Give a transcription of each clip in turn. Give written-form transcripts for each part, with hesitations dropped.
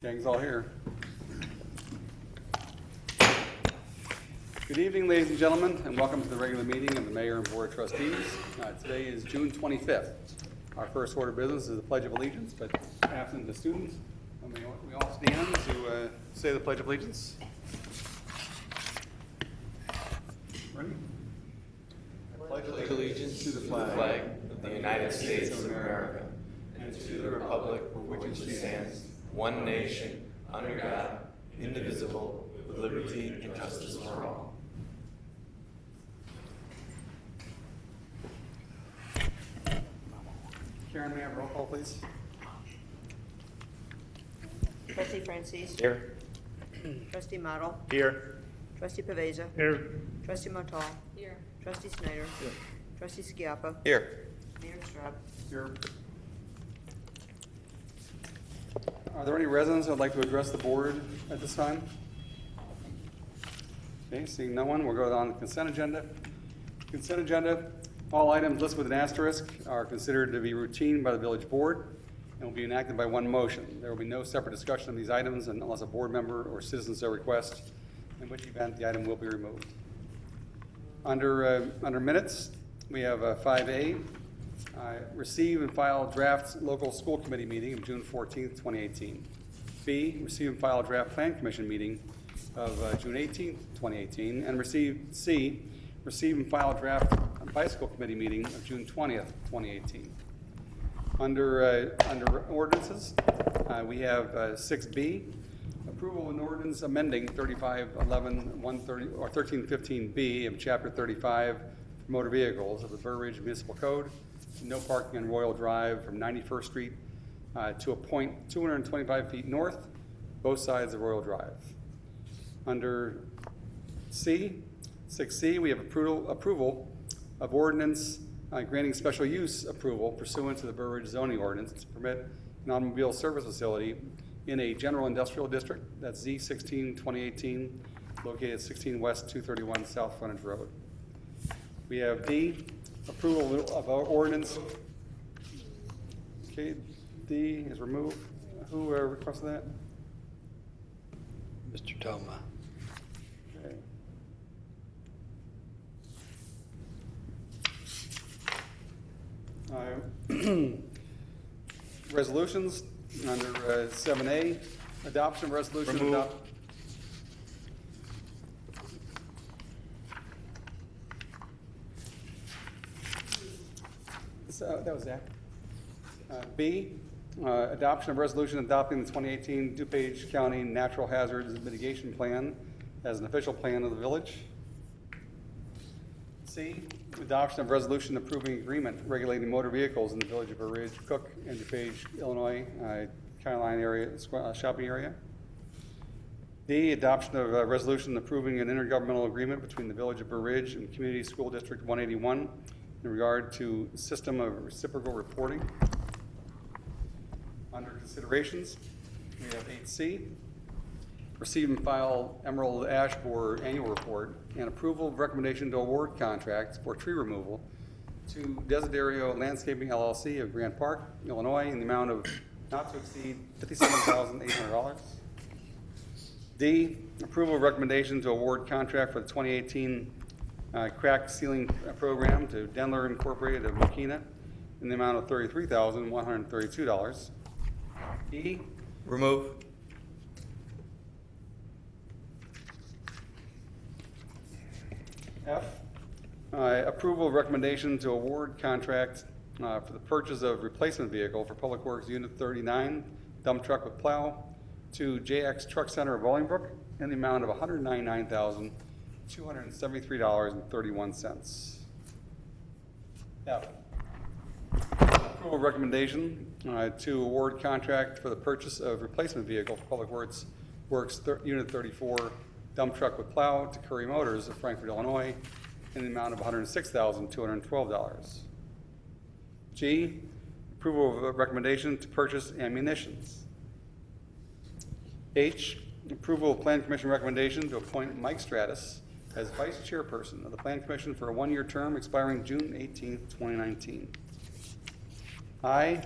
Gang's all here. Good evening, ladies and gentlemen, and welcome to the regular meeting of the Mayor and Board of Trustees. Today is June 25th. Our first order of business is the Pledge of Allegiance, but absent the students, we all stand to say the Pledge of Allegiance. Ready? I pledge allegiance to the flag of the United States of America and to the republic for which it stands, one nation, under God, indivisible, with liberty and justice for all. Karen, may I have roll call, please? Trustee Francis. Here. Trustee Model. Here. Trustee Pavesa. Here. Trustee Motal. Here. Trustee Snyder. Here. Trustee Skiappa. Here. Mayor Straub. Here. Are there any residents that would like to address the board at this time? Okay, seeing no one, we'll go on the consent agenda. Consent agenda, all items listed with an asterisk are considered to be routine by the village board and will be enacted by one motion. There will be no separate discussion of these items unless a board member or citizen so requests, in which event the item will be removed. Under minutes, we have 5A, receive and file draft local school committee meeting of June 14th, 2018. B, receive and file draft plan commission meeting of June 18th, 2018. And receive and file draft bicycle committee meeting of June 20th, 2018. Under ordinances, we have 6B, approval of an ordinance amending 3511-130 or 1315B of Chapter 35 for motor vehicles of the Burr Ridge Municipal Code. No parking on Royal Drive from 91st Street to a point 225 feet north, both sides of Royal Drive. Under 6C, we have approval of ordinance granting special use approval pursuant to the Burr Ridge zoning ordinance to permit an automobile service facility in a general industrial district, that's Z16 2018, located at 16 West 231 South Frontage Road. We have D, approval of our ordinance. Okay, D is removed. Who requested that? Mr. Toma. Okay. Resolutions under 7A, adoption of resolution. Remove. So that was Zach. B, adoption of resolution adopting the 2018 DuPage County Natural Hazards Mitigation Plan as an official plan of the village. C, adoption of resolution approving agreement regulating motor vehicles in the village of Burr Ridge, Cook, and DuPage, Illinois, Caroline area, shopping area. D, adoption of a resolution approving an intergovernmental agreement between the village of Burr Ridge and Community School District 181 in regard to system of reciprocal reporting. Under considerations, we have 8C, receive and file Emerald Ash Borer annual report and approval of recommendation to award contracts for tree removal to Desiderio Landscaping LLC of Grant Park, Illinois, in the amount of not to exceed $57,800. D, approval of recommendation to award contract for the 2018 crack sealing program to Denler Incorporated of Mokina in the amount of $33,132. E, Remove. F, approval of recommendation to award contract for the purchase of replacement vehicle for Public Works Unit 39, dump truck with plow, to JX Truck Center of Bolingbrook in the amount of $199,273.31. F, approval of recommendation to award contract for the purchase of replacement vehicle for Public Works Unit 34, dump truck with plow to Curry Motors of Frankfort, Illinois, in the amount of $106,212. G, approval of a recommendation to purchase ammunitions. H, approval of Plan Commission recommendation to appoint Mike Stratus as Vice Chairperson of the Plan Commission for a one-year term expiring June 18th, 2019. I,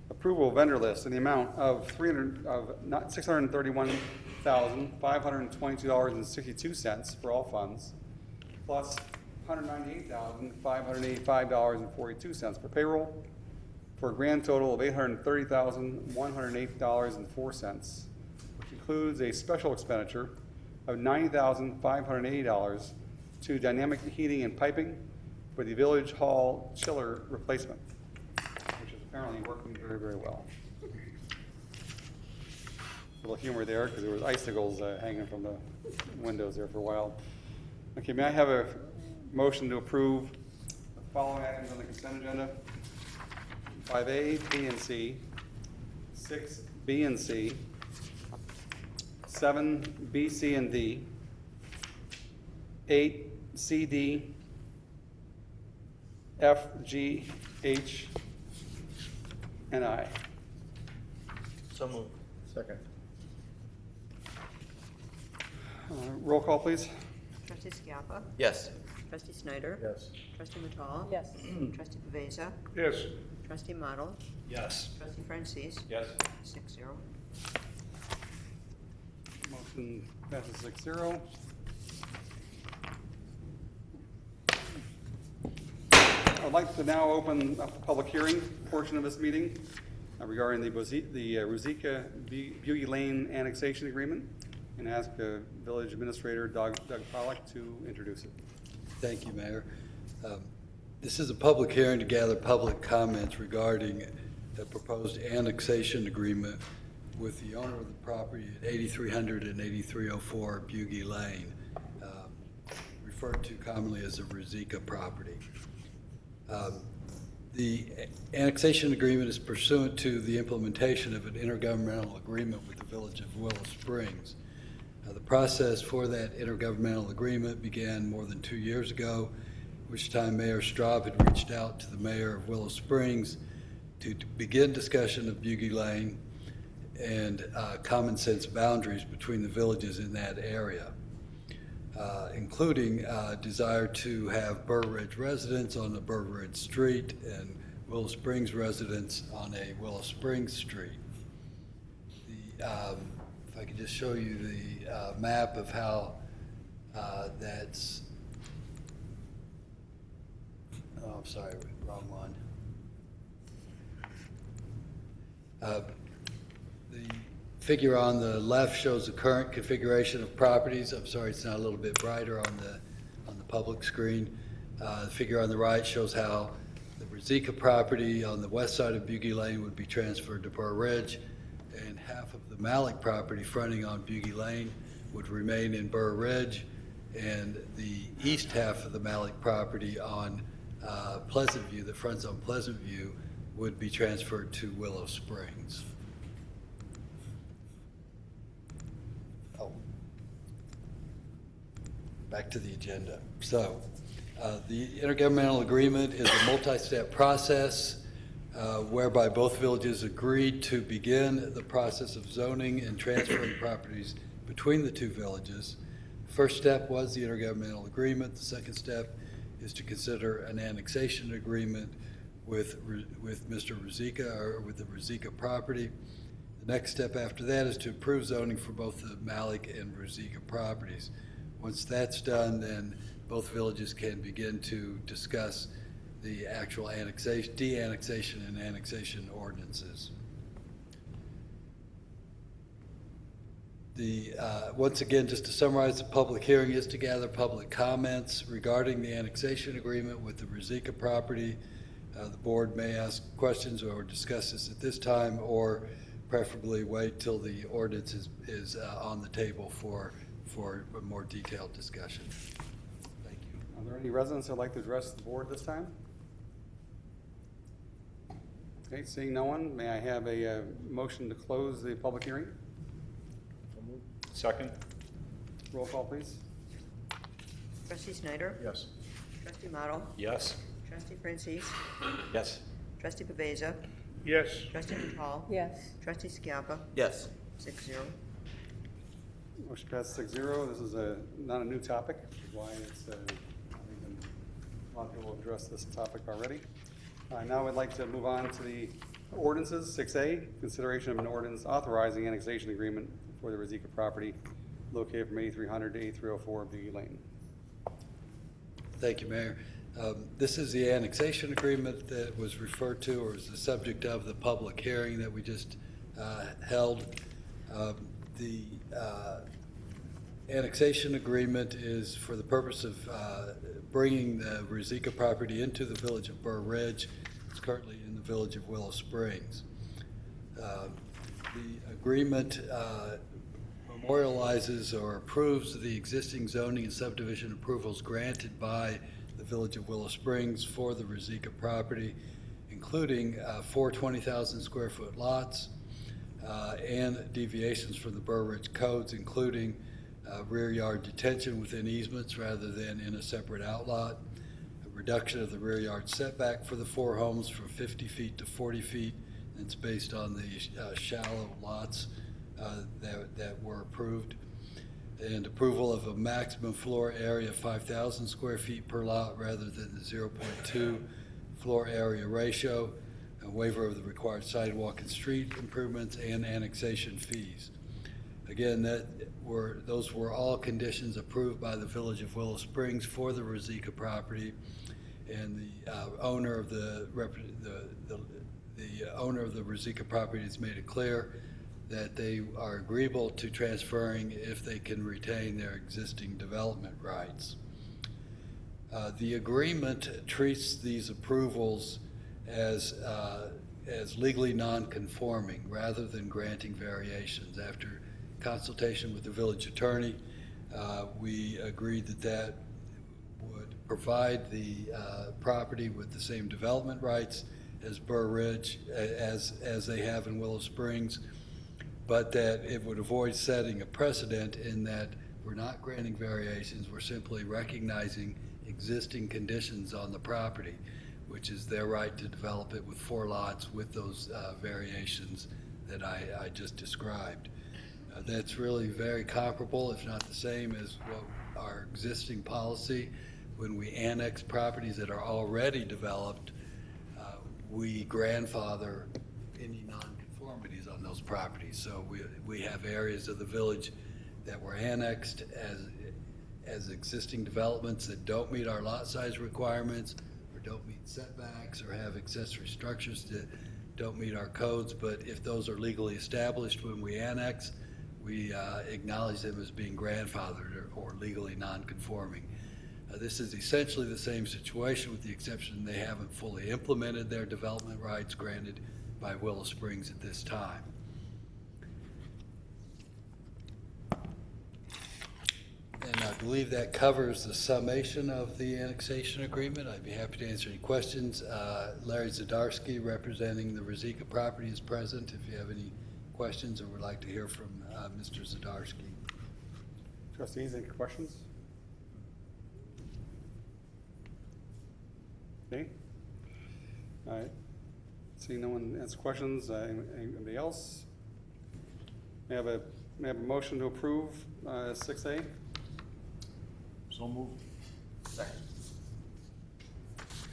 Approval of vendor list in the amount of $631,522.62 for all funds, plus $198,585.42 for payroll, for a grand total of $830,108.04, which includes a special expenditure of $90,580 to dynamic heating and piping for the Village Hall chiller replacement, which is apparently working very, very well. A little humor there, because there was icicles hanging from the windows there for a while. Okay, may I have a motion to approve the following items on the consent agenda? 5A, B, and C, 6, B, and C, 7, B, C, and D, 8, C, D, F, G, H, and I. So moved. Second. Roll call, please. Trustee Scalpa. Yes. Trustee Snyder. Yes. Trustee Matal. Yes. Trustee Pavesa. Yes. Trustee Model. Yes. Trustee Francis. Yes. 6-0. Motion passes 6-0. I'd like to now open up the public hearing portion of this meeting regarding the Ruzicka Beauty Lane annexation agreement, and ask Village Administrator Doug Pollack to introduce it. Thank you, Mayor. This is a public hearing to gather public comments regarding the proposed annexation agreement with the owner of the property at 8300 and 8304 Bugie Lane, referred to commonly as the Ruzicka property. The annexation agreement is pursuant to the implementation of an intergovernmental agreement with the Village of Willow Springs. The process for that intergovernmental agreement began more than 2 years ago, which time Mayor Straub had reached out to the mayor of Willow Springs to begin discussion of Bugie Lane and common sense boundaries between the villages in that area, including desire to have Burr Ridge residents on the Burr Ridge Street and Willow Springs residents on a Willow Springs Street. If I could just show you the map of how that's, oh, I'm sorry, wrong one. The figure on the left shows the current configuration of properties. I'm sorry, it's not a little bit brighter on the public screen. The figure on the right shows how the Ruzicka property on the west side of Bugie Lane would be transferred to Burr Ridge, and half of the Malik property fronting on Bugie Lane would remain in Burr Ridge, and the east half of the Malik property on Pleasant View, that fronts on Pleasant View, would be transferred to Willow Springs. Oh, back to the agenda. So, the intergovernmental agreement is a multi-step process whereby both villages agreed to begin the process of zoning and transferring properties between the two villages. The first step was the intergovernmental agreement. The second step is to consider an annexation agreement with Mr. Ruzicka, or with the Ruzicka property. The next step after that is to approve zoning for both the Malik and Ruzicka properties. Once that's done, then both villages can begin to discuss the actual annexation, de-annexation and annexation ordinances. Once again, just to summarize, the public hearing is to gather public comments regarding the annexation agreement with the Ruzicka property. The board may ask questions or discuss this at this time, or preferably wait till the ordinance is on the table for a more detailed discussion. Thank you. Are there any residents who would like to address the board this time? Okay, seeing no one, may I have a motion to close the public hearing? Second. Roll call, please. Trustee Snyder. Yes. Trustee Model. Yes. Trustee Francis. Yes. Trustee Pavesa. Yes. Trustee Matal. Yes. Trustee Scalpa. Yes. 6-0. Motion passes 6-0. This is not a new topic, which is why it's, a lot of people have addressed this topic already. Now I'd like to move on to the Ordinances, 6A, consideration of an ordinance authorizing annexation agreement for the Rizika property located from 8300 to 8304 Bee Lane. Thank you, Mayor. This is the annexation agreement that was referred to or is the subject of the public hearing that we just held. The annexation agreement is for the purpose of bringing the Rizika property into the village of Burr Ridge. It's currently in the village of Willow Springs. The agreement memorializes or approves the existing zoning and subdivision approvals granted by the village of Willow Springs for the Rizika property, including 4 20,000 square foot lots and deviations from the Burr Ridge codes, including rear yard detention within easements rather than in a separate outlot, a reduction of the rear yard setback for the 4 homes from 50 feet to 40 feet. It's based on the shallow lots that were approved, and approval of a maximum floor area of 5,000 square feet per lot rather than the 0.2 floor area ratio, a waiver of the required sidewalk and street improvements, and annexation fees. Again, those were all conditions approved by the village of Willow Springs for the Rizika property, and the owner of the owner of the Rizika property has made it clear that they are agreeable to transferring if they can retain their existing development rights. The agreement treats these approvals as legally non-conforming rather than granting variations. After consultation with the village attorney, we agreed that would provide the property with the same development rights as Burr Ridge, as they have in Willow Springs, but that it would avoid setting a precedent in that we're not granting variations, we're simply recognizing existing conditions on the property, which is their right to develop it with 4 lots with those variations that I just described. That's really very comparable, if not the same, as what our existing policy. When we annex properties that are already developed, we grandfather any nonconformities on those properties. So we have areas of the village that were annexed as existing developments that don't meet our lot size requirements or don't meet setbacks or have accessory structures that don't meet our codes. But if those are legally established when we annex, we acknowledge them as being grandfathered or legally non-conforming. This is essentially the same situation with the exception they haven't fully implemented their development rights granted by Willow Springs at this time. And I believe that covers the summation of the annexation agreement. I'd be happy to answer any questions. Larry Zdarsky, representing the Rizika property, is present if you have any questions or would like to hear from Mr. Zdarsky. Trustees, any questions? Okay. All right. Seeing no one has questions, anybody else? May I have a motion to approve 6A? So moved. Second.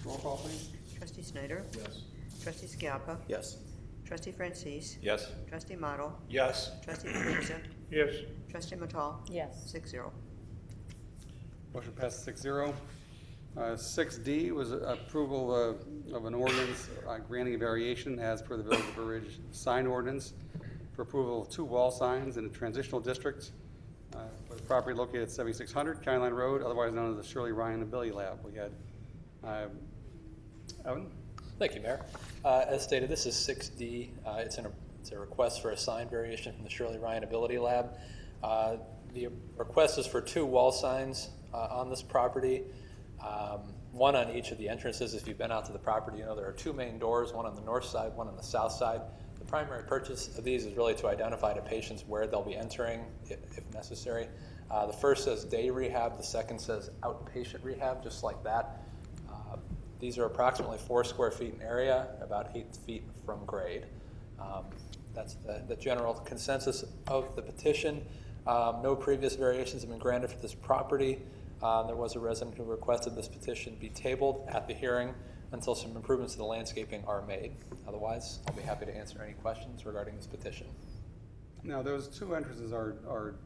Roll call, please. Trustee Snyder? Yes. Trustee Scalpa? Yes. Trustee Francis? Yes. Trustee Model? Yes. Trustee Beniza? Yes. Trustee Matal? Yes. 6-0. Motion passes 6-0. 6D was approval of an ordinance granting a variation as per the Village of Burr Ridge sign ordinance for approval of 2 wall signs in a transitional district for the property located at 7600 County Line Road, otherwise known as the Shirley Ryan Ability Lab. We had Evan? Thank you, Mayor. As stated, this is 6D. It's a request for a sign variation from the Shirley Ryan Ability Lab. The request is for 2 wall signs on this property, one on each of the entrances. If you've been out to the property, you know there are 2 main doors, one on the north side, one on the south side. The primary purpose of these is really to identify to patients where they'll be entering if necessary. The first says day rehab, the second says outpatient rehab, just like that. These are approximately 4 square feet in area, about 8 feet from grade. That's the general consensus of the petition. No previous variations have been granted for this property. There was a resident who requested this petition be tabled at the hearing. until some improvements to the landscaping are made. Otherwise, I'll be happy to answer any questions regarding this petition. Now, those two entrances are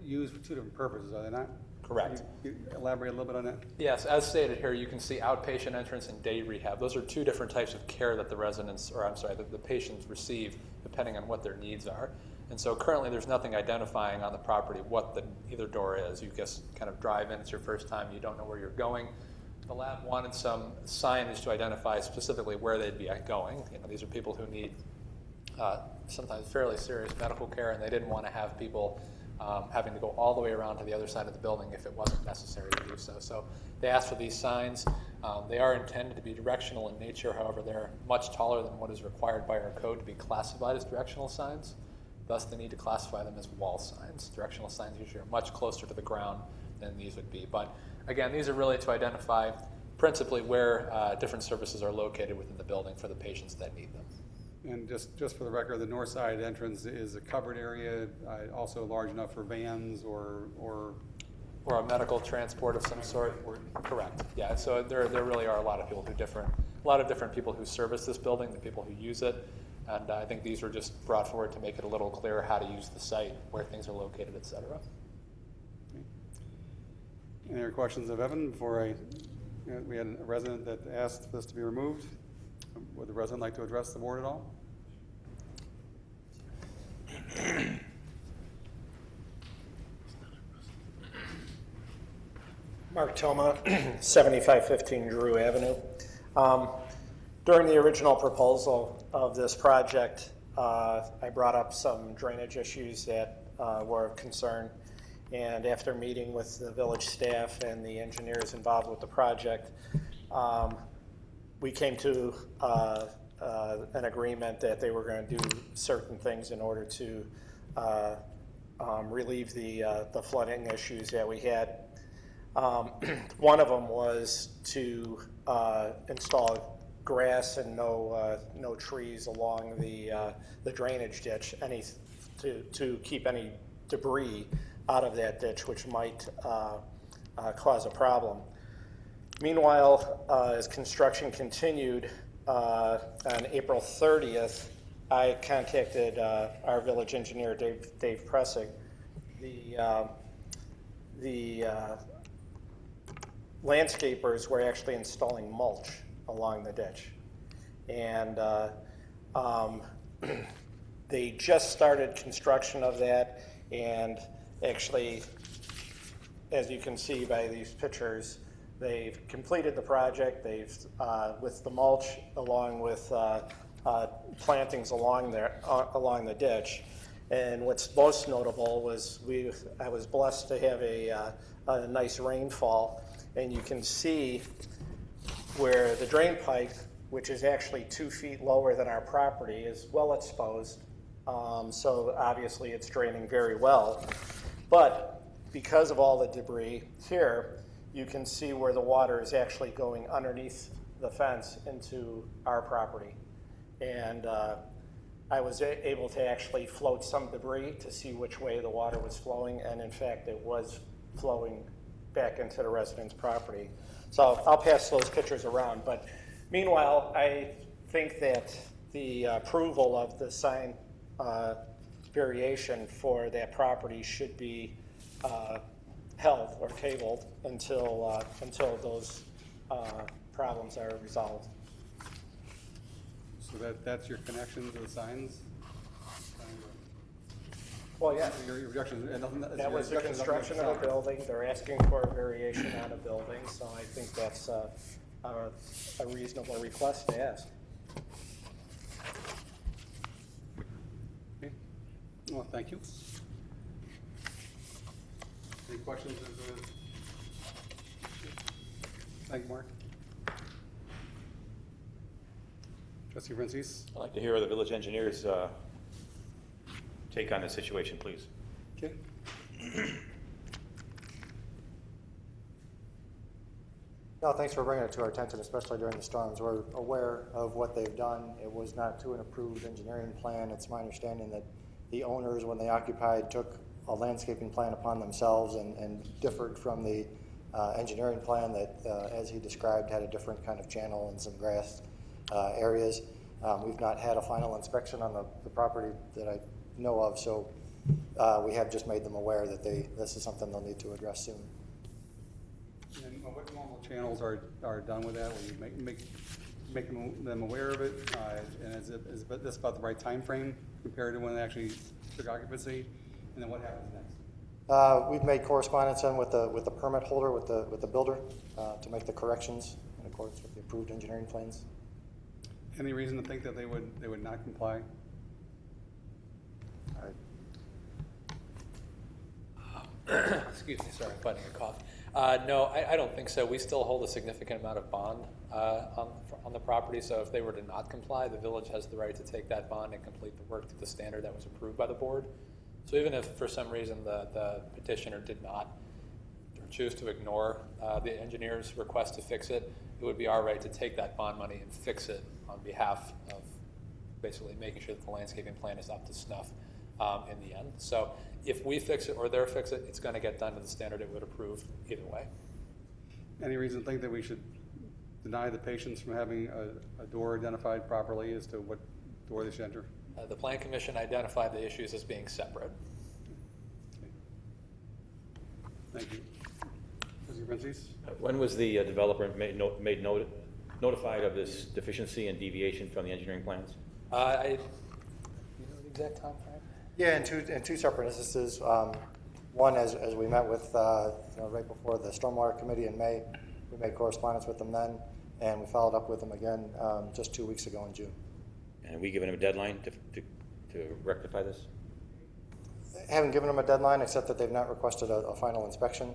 used for two different purposes, are they not? Correct. Can you elaborate a little bit on that? Yes, as stated here, you can see outpatient entrance and day rehab. Those are two different types of care that the residents, or I'm sorry, the patients receive depending on what their needs are. And so currently there's nothing identifying on the property what either door is. You just kind of drive in, it's your first time, you don't know where you're going. The lab wanted some signage to identify specifically where they'd be going. You know, these are people who need sometimes fairly serious medical care, and they didn't want to have people having to go all the way around to the other side of the building if it wasn't necessary to do so. So they asked for these signs. They are intended to be directional in nature. However, they're much taller than what is required by our code to be classified as directional signs. Thus, they need to classify them as wall signs. Directional signs usually are much closer to the ground than these would be. But again, these are really to identify principally where different services are located within the building for the patients that need them. And just for the record, the north side entrance is a covered area, also large enough for vans or a medical transport of some sort. Correct. Yeah. So there really are a lot of people different people who service this building, the people who use it, and I think these were just brought forward to make it a little clearer how to use the site, where things are located, et cetera. Any other questions of Evan before we had a resident that asked this to be removed? Would the resident like to address the board at all? Mark Toma, 7515 Drew Avenue. During the original proposal of this project, I brought up some drainage issues that were of concern. And after meeting with the village staff and the engineers involved with the project, we came to an agreement that they were going to do certain things in order to relieve the flooding issues that we had. One of them was to install grass and no trees along the drainage ditch, to keep any debris out of that ditch, which might cause a problem. Meanwhile, as construction continued, on April 30th, I contacted our village engineer, Dave Pressig. The landscapers were actually installing mulch along the ditch. And they just started construction of that, and actually, as you can see by these pictures, they've completed the project. They've, with the mulch, along with plantings along the ditch. And what's most notable was I was blessed to have a nice rainfall, and you can see where the drain pipe, which is actually 2 feet lower than our property, is well exposed. So obviously it's draining very well. But because of all the debris here, you can see where the water is actually going underneath the fence into our property. And I was able to actually float some debris to see which way the water was flowing, and in fact it was flowing back into the resident's property. So I'll pass those pictures around, but meanwhile, I think that the approval of the sign variation for that property should be held or tabled until those problems are resolved. So that's your connection to the signs? Well, yeah. Your objection, and nothing. That was the construction of a building. They're asking for a variation on a building, so I think that's a reasonable request to ask. Okay. Well, thank you. Any questions of the? Thank you, Mark. Trustee Francis? I'd like to hear the village engineer's take on this situation, please. Okay. No, thanks for bringing it to our attention, especially during the storms. We're aware of what they've done. It was not to an approved engineering plan. It's my understanding that the owners, when they occupied, took a landscaping plan upon themselves and differed from the engineering plan that, as he described, had a different kind of channel and some grass areas. We've not had a final inspection on the property that I know of, so we have just made them aware that this is something they'll need to address soon. And what normal channels are done with that? Will you make them aware of it? And is this about the right time frame compared to when they actually took occupancy? And then what happens next? We've made correspondence in with the permit holder, with the builder, to make the corrections in accordance with the approved engineering plans. Any reason to think that they would not comply? Excuse me, sorry, I'm fighting a cough. No, I don't think so. We still hold a significant amount of bond on the property, so if they were to not comply, the village has the right to take that bond and complete the work to the standard that was approved by the board. So even if for some reason the petitioner did not or choose to ignore the engineer's request to fix it, it would be our right to take that bond money and fix it on behalf of basically making sure that the landscaping plan is up to snuff in the end. So if we fix it or they fix it, it's going to get done to the standard it would approve either way. Any reason to think that we should deny the patients from having a door identified properly as to what door they should enter? The Plan Commission identified the issues as being separate. Okay. Thank you. Trustee Francis? When was the developer notified of this deficiency and deviation from the engineering plans? You know the exact time frame? Yeah, in two separate instances. One, as we met with right before the Stormwater Committee in May, we made correspondence with them then, and we followed up with them again just 2 weeks ago in June. And have we given them a deadline to rectify this? Haven't given them a deadline, except that they've not requested a final inspection.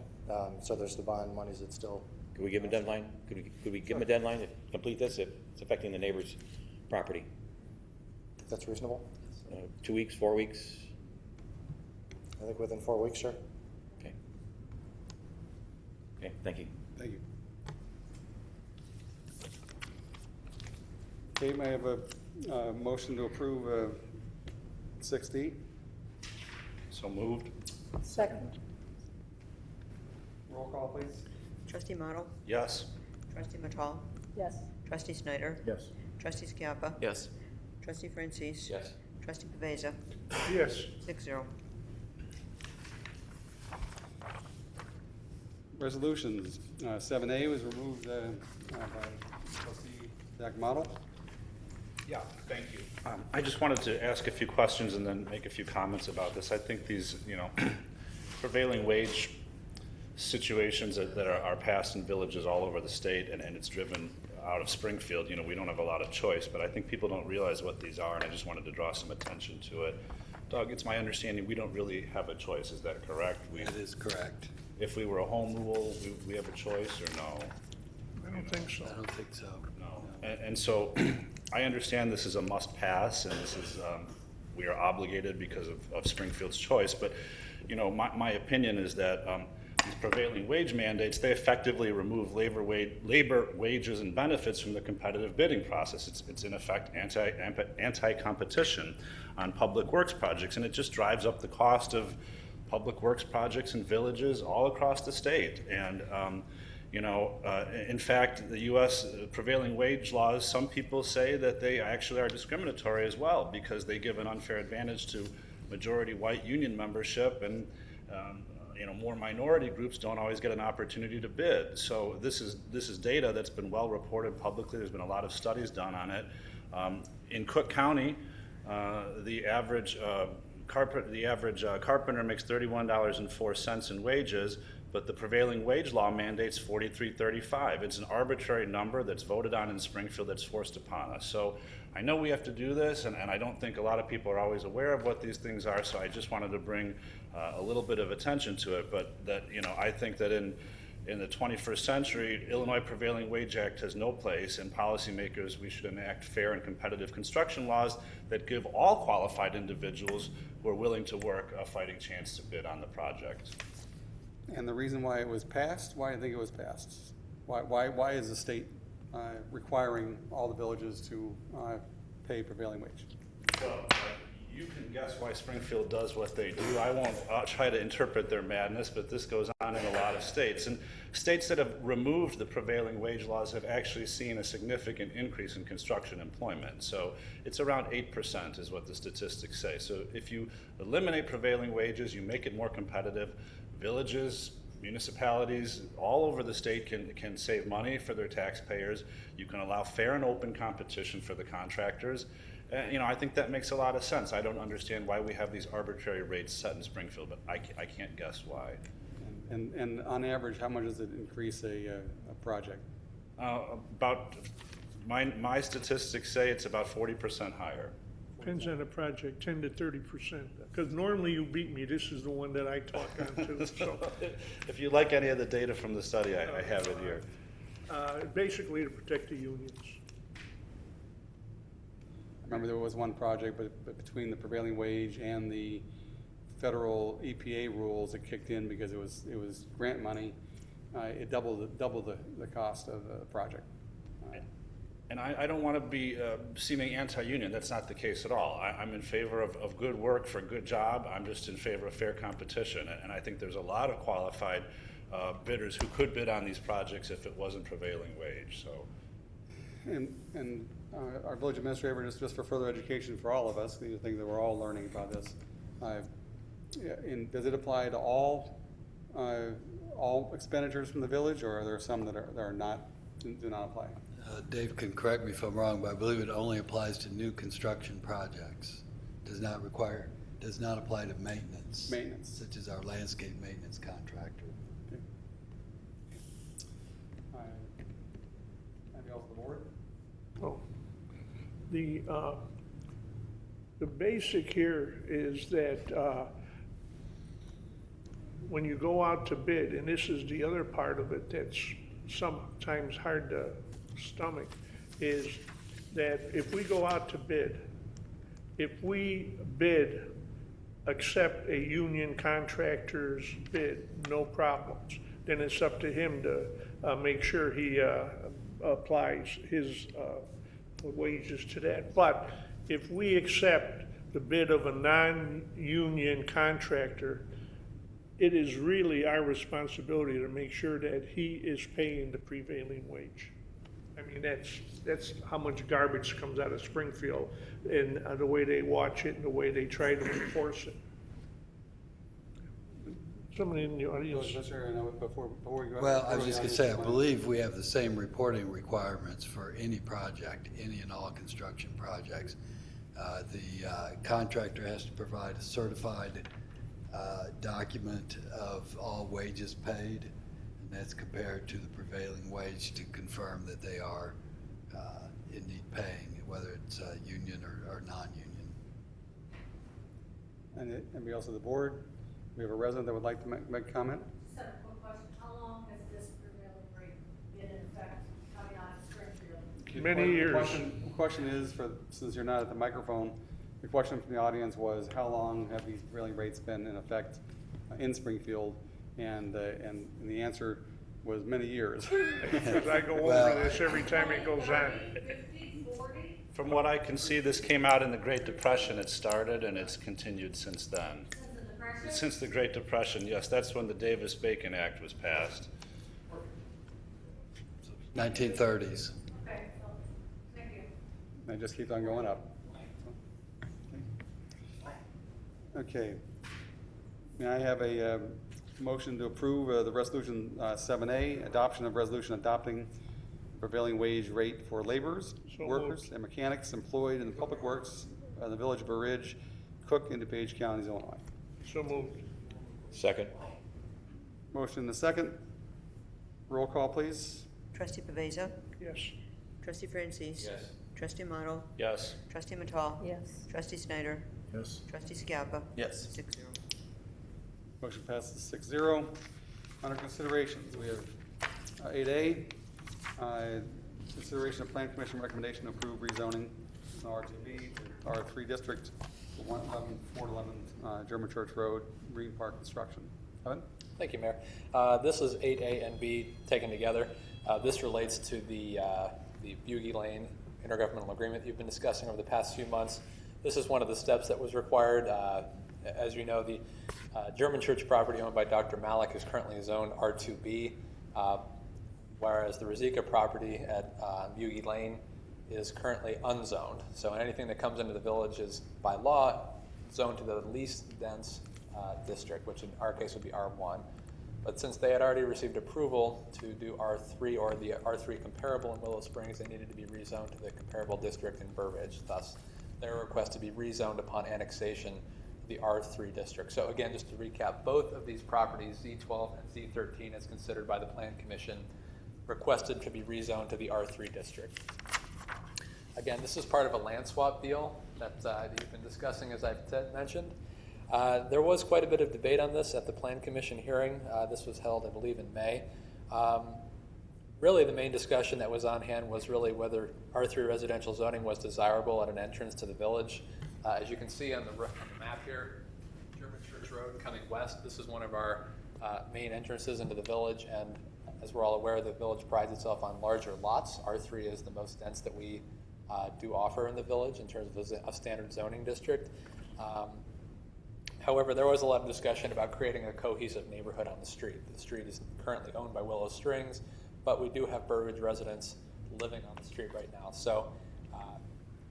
So there's the bond monies that still. Could we give them a deadline? Could we give them a deadline to complete this if it's affecting the neighbor's property? If that's reasonable. 2 weeks, 4 weeks? I think within 4 weeks, sure. Okay. Okay, thank you. Thank you. Okay, may I have a motion to approve 6D? So moved. Second. Roll call, please. Trustee Model? Yes. Trustee Matal? Yes. Trustee Snyder? Yes. Trustee Skiappa? Yes. Trustee Francis? Yes. Trustee Pavesa? Yes. 6-0. Resolutions. 7A was removed by Trustee Zach Model. Yeah, thank you. I just wanted to ask a few questions and then make a few comments about this. I think these, prevailing wage situations that are passed in villages all over the state, and it's driven out of Springfield, we don't have a lot of choice, but I think people don't realize what these are, and I just wanted to draw some attention to it. Doug, it's my understanding we don't really have a choice, is that correct? That is correct. If we were a home rule, we have a choice, or no? I don't think so. I don't think so. No. And so I understand this is a must-pass, and this is, we are obligated because of Springfield's choice, but, my opinion is that these prevailing wage mandates, they effectively remove labor wages and benefits from the competitive bidding process. It's in effect anti-competition on public works projects, and it just drives up the cost of public works projects in villages all across the state. And in fact, the U.S. prevailing wage laws, some people say that they actually are discriminatory as well, because they give an unfair advantage to majority white union membership, and more minority groups don't always get an opportunity to bid. So this is data that's been well reported publicly. There's been a lot of studies done on it. In Cook County, the average carpenter makes $31.04 in wages, but the prevailing wage law mandates $43.35. It's an arbitrary number that's voted on in Springfield that's forced upon us. So I know we have to do this, and I don't think a lot of people are always aware of what these things are, so I just wanted to bring a little bit of attention to it. But that, I think that in the 21st century, Illinois Prevailing Wage Act has no place, and policymakers, we should enact fair and competitive construction laws that give all qualified individuals who are willing to work a fighting chance to bid on the project. And the reason why it was passed, why do you think it was passed? Why is the state requiring all the villages to pay prevailing wage? So, you can guess why Springfield does what they do. I won't try to interpret their madness, but this goes on in a lot of states. And states that have removed the prevailing wage laws have actually seen a significant increase in construction employment. So it's around 8% is what the statistics say. So if you eliminate prevailing wages, you make it more competitive, villages, municipalities all over the state can save money for their taxpayers. You can allow fair and open competition for the contractors. And, I think that makes a lot of sense. I don't understand why we have these arbitrary rates set in Springfield, but I can't guess why. And on average, how much does it increase a project? My statistics say it's about 40% higher. Depends on the project, 10 to 30%. Because normally you beat me, this is the one that I talk on to, so. If you like any of the data from the study, I have it here. Basically to protect the unions. I remember there was one project, but between the prevailing wage and the federal EPA rules, it kicked in because it was grant money. It doubled the cost of the project. And I don't want to be seeming anti-union. That's not the case at all. I'm in favor of good work for a good job. I'm just in favor of fair competition. And I think there's a lot of qualified bidders who could bid on these projects if it wasn't prevailing wage. So. And our village administrator, just for further education for all of us, these are things that we're all learning about this. Does it apply to all expenditures from the village, or are there some that are not do not apply? Dave can correct me if I'm wrong, but I believe it only applies to new construction projects. Does not apply to maintenance. Maintenance. Such as our landscape maintenance contractor. Okay. Anything else on the board? Oh, the basic here is that when you go out to bid, and this is the other part of it that's sometimes hard to stomach, is that if we go out to bid, if we accept a union contractor's bid, no problems, then it's up to him to make sure he applies his wages to that. But if we accept the bid of a non-union contractor, it is really our responsibility to make sure that he is paying the prevailing wage. I mean, that's how much garbage comes out of Springfield, and the way they watch it and the way they try to enforce it. Somebody in the audience. Before we go. Well, I was just going to say, I believe we have the same reporting requirements for any project, any and all construction projects. The contractor has to provide a certified document of all wages paid, and that's compared to the prevailing wage to confirm that they are indeed paying, whether it's union or non-union. And anybody else on the board? We have a resident that would like to make a comment. Just have a quick question. How long has this prevailing rate been in effect coming out of Springfield? Many years. The question is, since you're not at the microphone, the question from the audience was, how long have these prevailing rates been in effect in Springfield? And the answer was many years. Because I go over this every time it goes on. 50, 40? From what I can see, this came out in the Great Depression. It started and it's continued since then. Since the Depression? Since the Great Depression, yes, that's when the Davis-Bacon Act was passed. 1930s. Okay, so, thank you. And it just keeps on going up. Okay. May I have a motion to approve the resolution 7A, adoption of resolution adopting prevailing wage rate for laborers, So workers, moved. and mechanics employed in the public works in the village of Blue Ridge, Cook, and DuPage counties, Illinois. So moved. Second. Motion in the second. Roll call, please. Trustee Pavesa? Yes. Trustee Francis? Yes. Trustee Model? Yes. Trustee Matal? Yes. Trustee Snyder? Yes. Trustee Scalpa? Yes. 6-0. Motion passes 6-0. Under considerations, we have 8A, consideration of Plan Commission recommendation to approve rezoning from R2B to R3 district for 111, 411 German Church Road, Green Park construction. Evan? Thank you, Mayor. This is 8A and B taken together. This relates to the Bugie Lane intergovernmental agreement you've been discussing over the past few months. This is one of the steps that was required. As you know, the German church property owned by Dr. Malik is currently zoned R2B, whereas the Rizika property at Bugie Lane is currently unzoned. So anything that comes into the village is by law zoned to the least dense district, which in our case would be R1. But since they had already received approval to do R3 or the R3 comparable in Willow Springs, they needed to be rezoned to the comparable district in Burbridge. Thus, their request to be rezoned upon annexation to the R3 district. So again, just to recap, both of these properties, Z12 and Z13, as considered by the Plan Commission, requested to be rezoned to the R3 district. Again, this is part of a land swap deal that you've been discussing, as I've mentioned. There was quite a bit of debate on this at the Plan Commission hearing. This was held, I believe, in May. Really, the main discussion that was on hand was really whether R3 residential zoning was desirable at an entrance to the village. As you can see on the map here, German Church Road coming west, this is one of our main entrances into the village, and as we're all aware, the village prides itself on larger lots. R3 is the most dense that we do offer in the village in terms of a standard zoning district. However, there was a lot of discussion about creating a cohesive neighborhood on the street. The street is currently owned by Willow Springs, but we do have Burbridge residents living on the street right now. So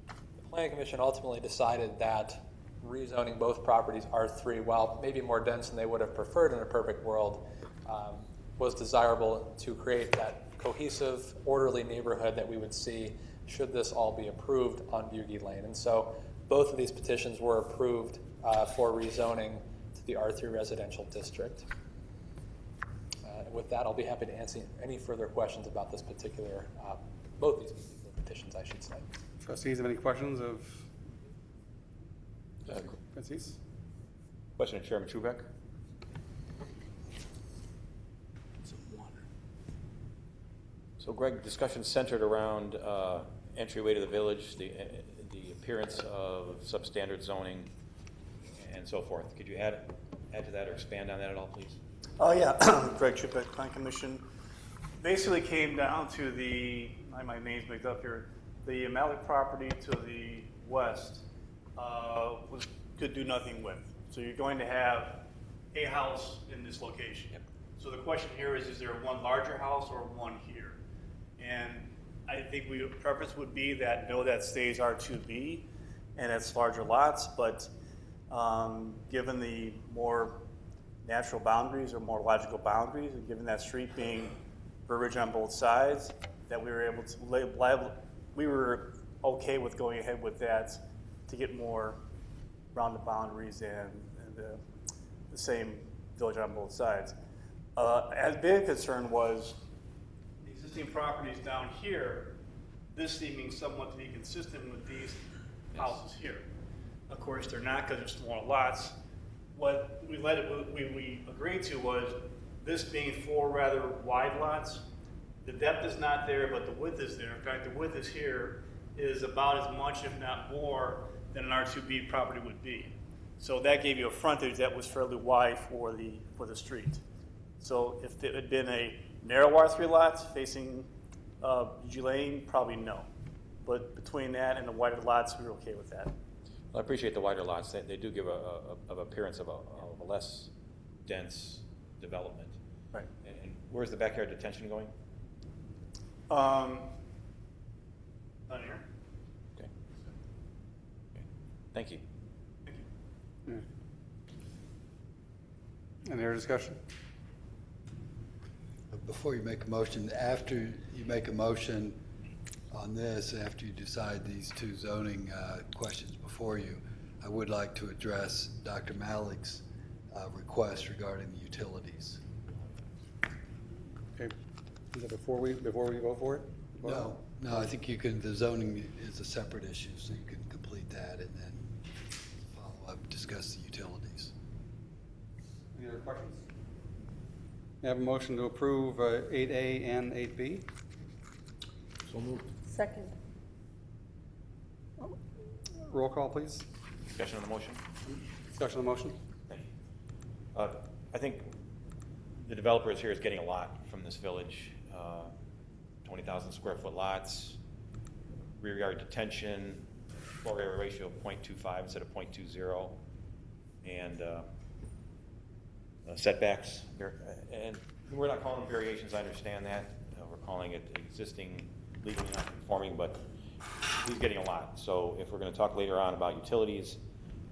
the Planning Commission ultimately decided that rezoning both properties R3, while maybe more dense than they would have preferred in a perfect world, was desirable to create that cohesive, orderly neighborhood that we would see should this all be approved on Bugie Lane. And so both of these petitions were approved for rezoning to the R3 residential district. With that, I'll be happy to answer any further questions about this particular, both these particular petitions, I should say. Trustees have any questions of trustees? Question of Chairman Trubeck. So Greg, discussion centered around entryway to the village, the appearance of substandard zoning, and so forth. Could you add to that or expand on that at all, please? Oh, yeah. Greg Chupek, Plan Commission. Basically came down to my name's mixed up here, the Malik property to the west could do nothing with. So you're going to have a house in this location. Yep. So the question here is there one larger house or one here? And I think preference would be that no, that stays R2B and it's larger lots, but given the more natural boundaries or more logical boundaries, and given that street being Burbridge on both sides, that we were able to we were okay with going ahead with that to get more around the boundaries and the same village on both sides. As big a concern was the existing properties down here, this seeming somewhat to be consistent with these houses here. Of course, they're not because they're smaller lots. What we agreed to was this being 4 rather wide lots. The depth is not there, but the width is there. In fact, the width is here is about as much, if not more, than an R2B property would be. So that gave you a frontage that was fairly wide for the street. So if it had been a narrow R3 lot facing Bugie Lane, probably no. But between that and the wider lots, we were okay with that. Well, I appreciate the wider lots. They do give an appearance of a less dense development. Right. And where's the backyard detention going? Down here. Okay. Thank you. Any other discussion? Before you make a motion, after you make a motion on this, after you decide these two zoning questions before you, I would like to address Dr. Malik's request regarding the utilities. Okay. Is that before we go for it? No, I think you can, the zoning is a separate issue, so you can complete that and then follow up, discuss the utilities. Any other questions? We have a motion to approve 8A and 8B. So moved. Second. Roll call, please. Discussion on the motion? Discussion on the motion. Thank you. I think the developers here is getting a lot from this village. 20,000 square foot lots, rear yard detention, floor area ratio of 0.25 instead of 0.20. And setbacks, and we're not calling them variations, I understand that. We're calling it existing legally non-conforming, but he's getting a lot. So if we're going to talk later on about utilities,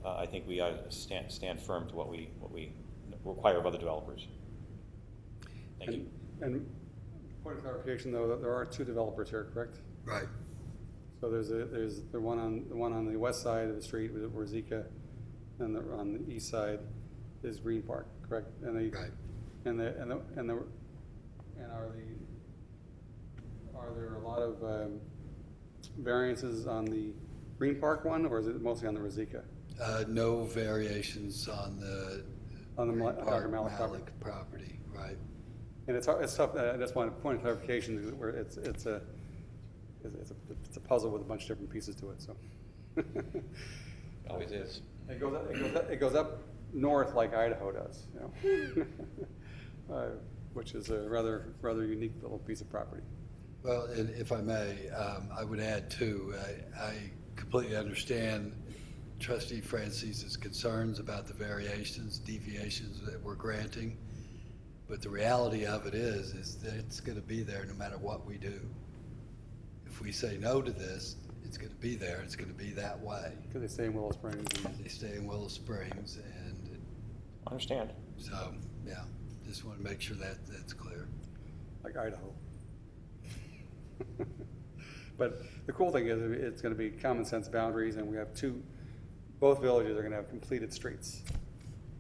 I think we ought to stand firm to what we require of other developers. Thank you. And point of clarification, though, that there are two developers here, correct? Right. So there's the one on the west side of the street with Rosika, and on the east side is Green Park, correct? And Right. are there a lot of variances on the Green Park one, or is it mostly on the Rosika? No variations on the Green Park Dr. Malik property, right? And it's tough. That's one point of clarification, where it's a puzzle with a bunch of different pieces to it. So Always is. it goes up north like Idaho does, you know, which is a rather unique little piece of property. Well, and if I may, I would add too, I completely understand Trustee Francise's concerns about the variations, deviations that we're granting, but the reality of it is that it's going to be there no matter what we do. If we say no to this, it's going to be there. It's going to be that way. Because they stay in Willow Springs. They stay in Willow Springs, and I understand. so yeah, just want to make sure that that's clear. Like Idaho. But the cool thing is it's going to be common sense boundaries, and we have both villages are going to have completed streets,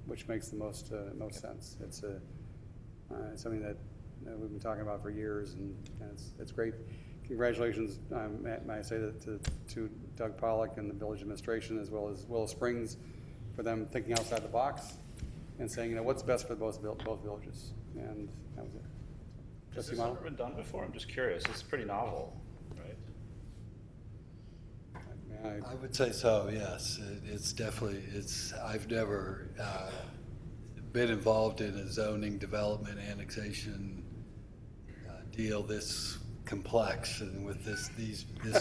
which makes the most sense. It's something that we've been talking about for years, and it's great. Congratulations, may I say that to Doug Pollock and the village administration, as well as Willow Springs, for them thinking outside the box and saying, you know, what's best for both villages, and that was it. Has Trustee this Model? ever been done before? I'm just curious. It's pretty novel, right? I would say so, yes. It's definitely, I've never been involved in a zoning development annexation deal this complex and with this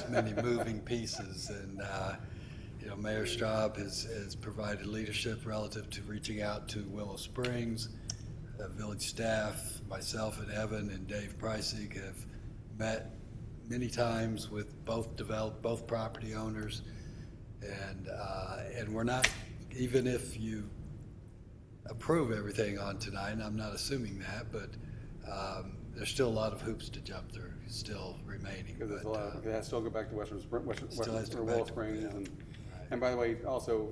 many moving pieces. And, you know, Mayor Straub has provided leadership relative to reaching out to Willow Springs. Village staff, myself and Evan and Dave Preissig have met many times with both property owners, and we're not, even if you approve everything on tonight, and I'm not assuming that, but there's still a lot of hoops to jump through still remaining. Because there's a lot, it has to still go back to Willow back to- Springs, yeah. and by the way, also,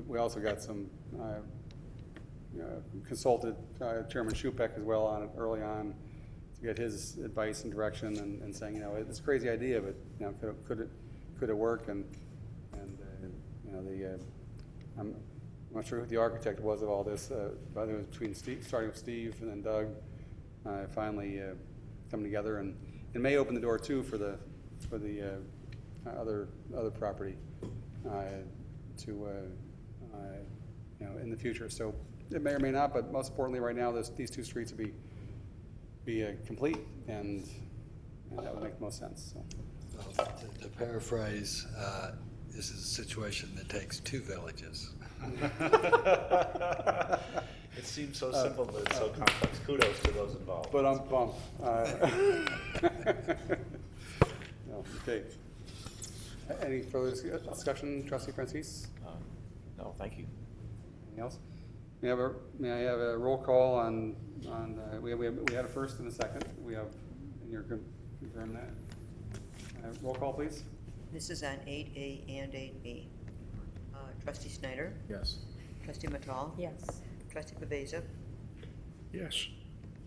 we also got some, consulted Chairman Schupek as well on it early on to get his advice and direction, and saying, you know, it's a crazy idea, but, you know, could it work? And you know, I'm not sure who the architect was of all this, but it was between starting with Steve and then Doug, finally coming together, and it may open the door too for the other property to you know, in the future. So it may or may not, but most importantly, right now, these two streets will be complete, and that would make the most sense. So. Well, to paraphrase, this is a situation that takes two villages. It seems so simple, but it's so complex. Kudos to those involved. But I'm bummed. No, okay. Any further discussion, Trustee Francis? No, thank you. Anything else? May I have a roll call on we had a first and a second. We have, and you're confirm that. Roll call, please. This is on 8A and 8B. Trustee Snyder? Yes. Trustee Matal? Yes. Trustee Paveza? Yes.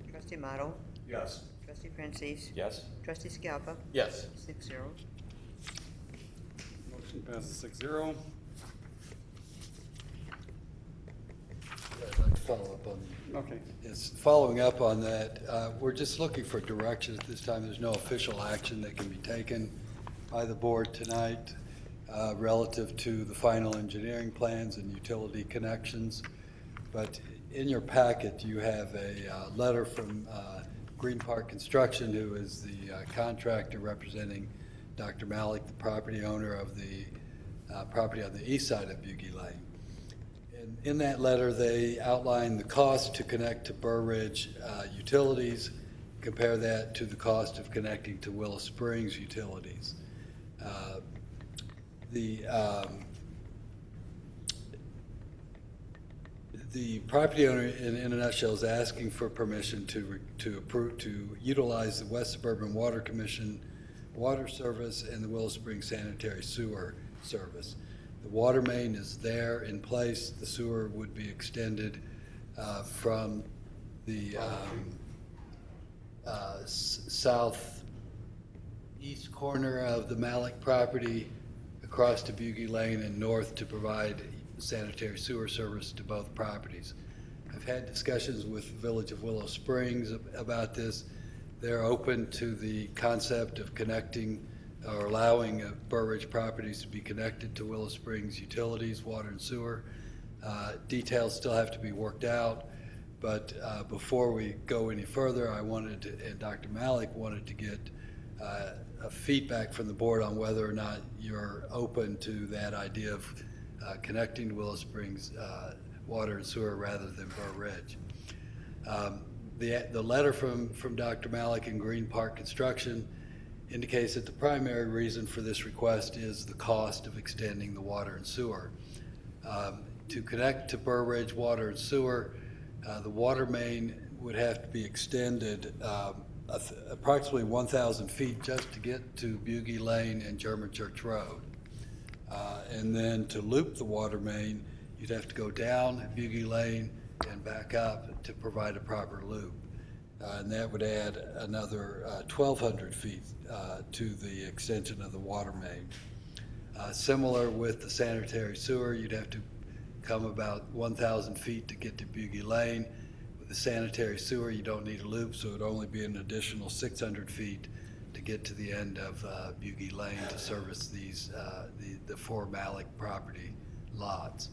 Trustee Model? Yes. Trustee Francis? Yes. Trustee Scalpa? Yes. 6-0. Motion passes 6-0. I'd like to follow up on. Okay. Yes, following up on that, we're just looking for direction at this time. There's no official action that can be taken by the board tonight relative to the final engineering plans and utility connections. But in your packet, you have a letter from Green Park Construction, who is the contractor representing Dr. Malik, the property owner of the property on the east side of Bugie Lane. And in that letter, they outline the cost to connect to Burr Ridge utilities, compare that to the cost of connecting to Willow Springs utilities. The property owner, in a nutshell, is asking for permission to utilize the West Suburban Water Commission water service and the Willow Springs sanitary sewer service. The water main is there in place. The sewer would be extended from the southeast corner of the Malik property across to Bugie Lane and north to provide sanitary sewer service to both properties. I've had discussions with the Village of Willow Springs about this. They're open to the concept of connecting or allowing Burr Ridge properties to be connected to Willow Springs utilities, water and sewer. Details still have to be worked out, but before we go any further, I wanted to, and Dr. Malik wanted to get a feedback from the board on whether or not you're open to that idea of connecting to Willow Springs water and sewer rather than Burr Ridge. The letter from Dr. Malik and Green Park Construction indicates that the primary reason for this request is the cost of extending the water and sewer. To connect to Burr Ridge water and sewer, the water main would have to be extended approximately 1,000 feet just to get to Bugie Lane and German Church Road. And then to loop the water main, you'd have to go down Bugie Lane and back up to provide a proper loop. And that would add another 1,200 feet to the extension of the water main. Similar with the sanitary sewer, you'd have to come about 1,000 feet to get to Bugie Lane. With the sanitary sewer, you don't need a loop, so it would only be an additional 600 feet to get to the end of Bugie Lane to service these the four Malik property lots.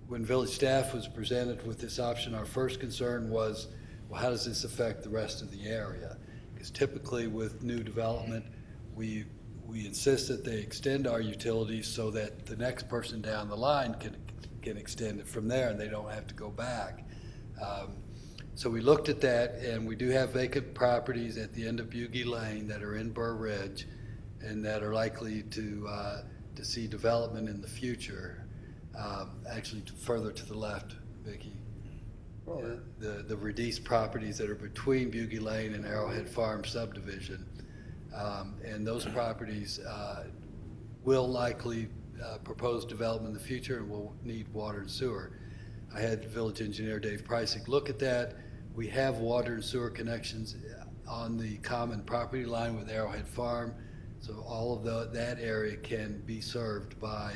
When village staff was presented with this option, our first concern was, well, how does this affect the rest of the area? Because typically with new development, we insist that they extend our utilities so that the next person down the line can extend it from there and they don't have to go back. So we looked at that, and we do have vacant properties at the end of Bugie Lane that are in Burr Ridge and that are likely to see development in the future. Actually, further to the left, Vicki. The Redice properties that are between Bugie Lane and Arrowhead Farm subdivision. And those properties will likely propose development in the future and will need water and sewer. I had village engineer Dave Preissig look at that. We have water and sewer connections on the common property line with Arrowhead Farm, so all of that area can be served by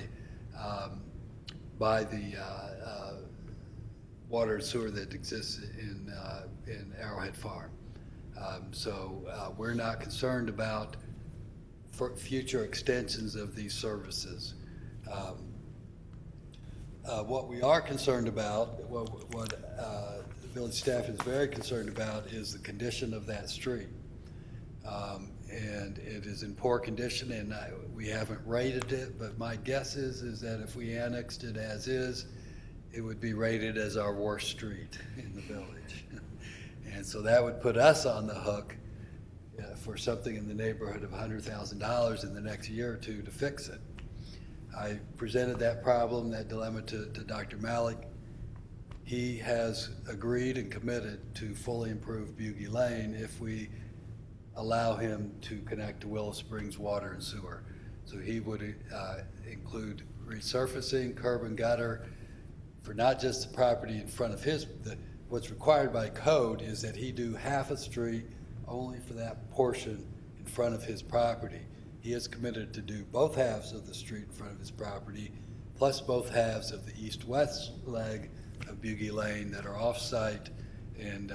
the water and sewer that exists in Arrowhead Farm. So we're not concerned about future extensions of these services. What we are concerned about, what the village staff is very concerned about, is the condition of that street. And it is in poor condition, and we haven't rated it, but my guess is that if we annexed it as is, it would be rated as our worst street in the village. And so that would put us on the hook for something in the neighborhood of $100,000 in the next year or two to fix it. I presented that problem, that dilemma to Dr. Malik. He has agreed and committed to fully improve Bugie Lane if we allow him to connect to Willow Springs water and sewer. So he would include resurfacing, curb and gutter for not just the property in front of his, what's required by code is that he do half a street only for that portion in front of his property. He is committed to do both halves of the street in front of his property, plus both halves of the east-west leg of Bugie Lane that are off-site and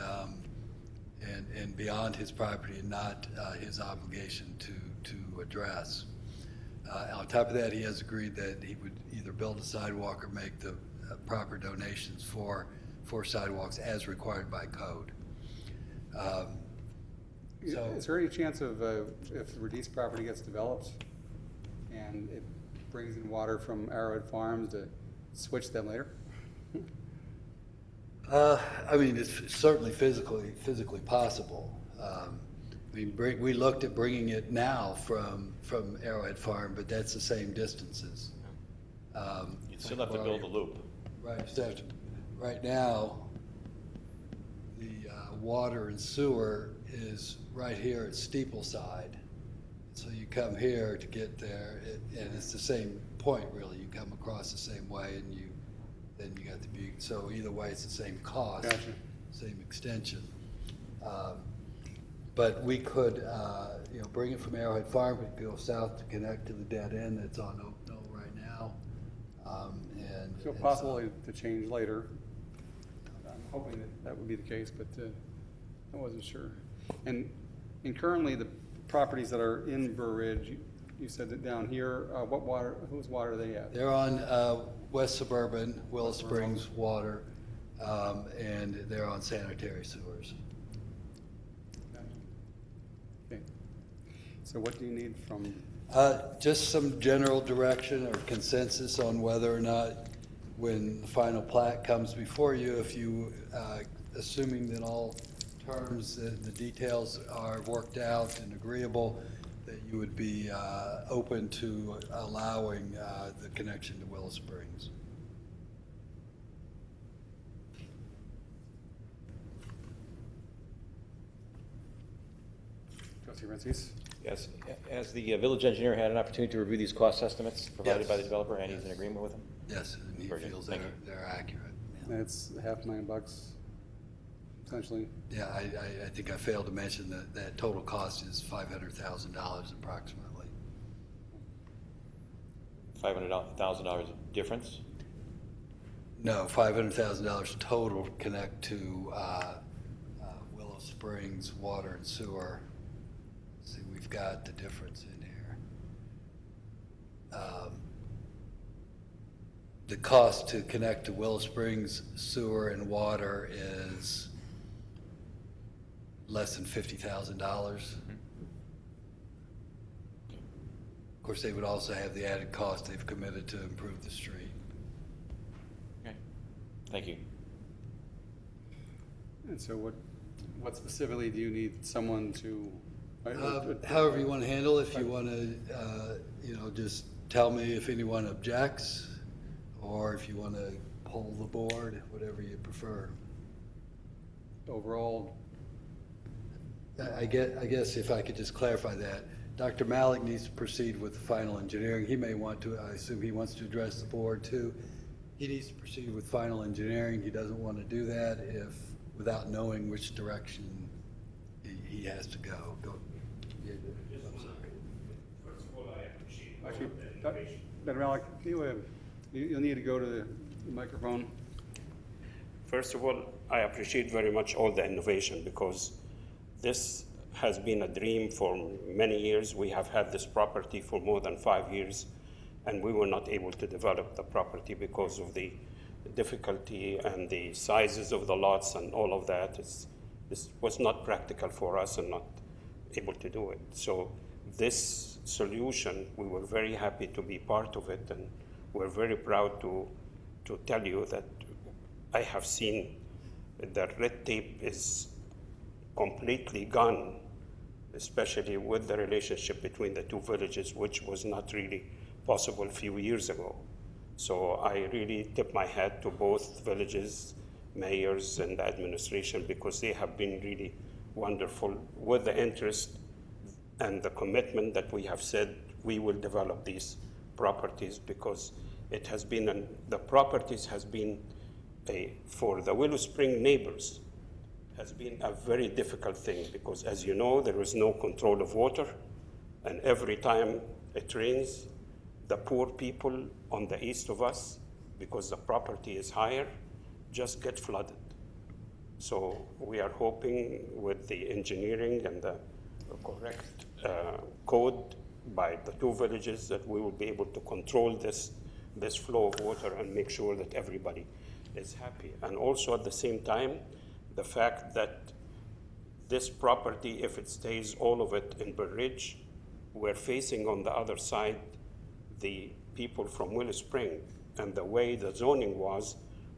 beyond his property and not his obligation to address. On top of that, he has agreed that he would either build a sidewalk or make the proper donations for sidewalks as required by code. So- Is there any chance of, if the Radice property gets developed and it brings in water from Arrowhead Farms to switch them later? I mean, it's certainly physically possible. We looked at bringing it now from Arrowhead Farm, but that's the same distances. You'd still have to build a loop. Right, so right now, the water and sewer is right here at Steepleside. So you come here to get there, and it's the same point, really. You come across the same way, and then you got the Butte. So either way, it's the same cost, Gotcha. same extension. But we could, bring it from Arrowhead Farm, we could go south to connect to the dead end that's on Oak Knoll right now. So possible to change later. I'm hoping that would be the case, but I wasn't sure. And currently, the properties that are in Burr Ridge, you said that down here, whose water are they at? They're on West Suburban, Willow Springs Water, and they're on sanitary sewers. Okay. So what do you need from, Just some general direction or consensus on whether or not, when the final plat comes before you, if you, assuming that all terms, the details are worked out and agreeable, that you would be open to allowing the connection to Willow Springs. Trustee Renzies? Yes, has the village engineer had an opportunity to review these cost estimates provided Yes. by the developer, and he's in agreement with them? Yes, and he Very good. feels Thank they're accurate. That's $500,000, essentially. Yeah, I think I failed to mention that total cost is $500,000 approximately. $500,000 difference? No, $500,000 total to connect to Willow Springs Water and Sewer. See, we've got the difference in here. The cost to connect to Willow Springs Sewer and Water is less than $50,000. Of course, they would also have the added cost they've committed to improve the street. Okay, thank you. And so what specifically do you need someone to? However you want to handle it, if you want to, just tell me if anyone objects, or if you want to poll the board, whatever you prefer. Overall, I guess if I could just clarify that, Dr. Malik needs to proceed with the final engineering. He may want to, I assume he wants to address the board too. He needs to proceed with final engineering. He doesn't want to do that without knowing which direction he has to go. First of all, I appreciate all actually, of the innovation. Dr. Malik, you'll need to go to the microphone. First of all, I appreciate very much all the innovation because this has been a dream for many years. We have had this property for more than 5 years, and we were not able to develop the property because of the difficulty and the sizes of the lots and all of that. This was not practical for us and not able to do it. So this solution, we were very happy to be part of it, and we're very proud to tell you that I have seen that red tape is completely gone, especially with the relationship between the two villages, which was not really possible a few years ago. So I really tip my hat to both villages, mayors, and the administration, because they have been really wonderful with the interest and the commitment that we have said we will develop these properties, because it has been, the properties has been for the Willow Spring neighbors, has been a very difficult thing, because as you know, there is no control of water, and every time it rains, the poor people on the east of us, because the property is higher, just get flooded. So we are hoping with the engineering and the correct code by the two villages that we will be able to control this flow of water and make sure that everybody is happy. And also at the same time, the fact that this property, if it stays all of it in Burr Ridge, we're facing on the other side the people from Willow Spring. And the way the zoning was,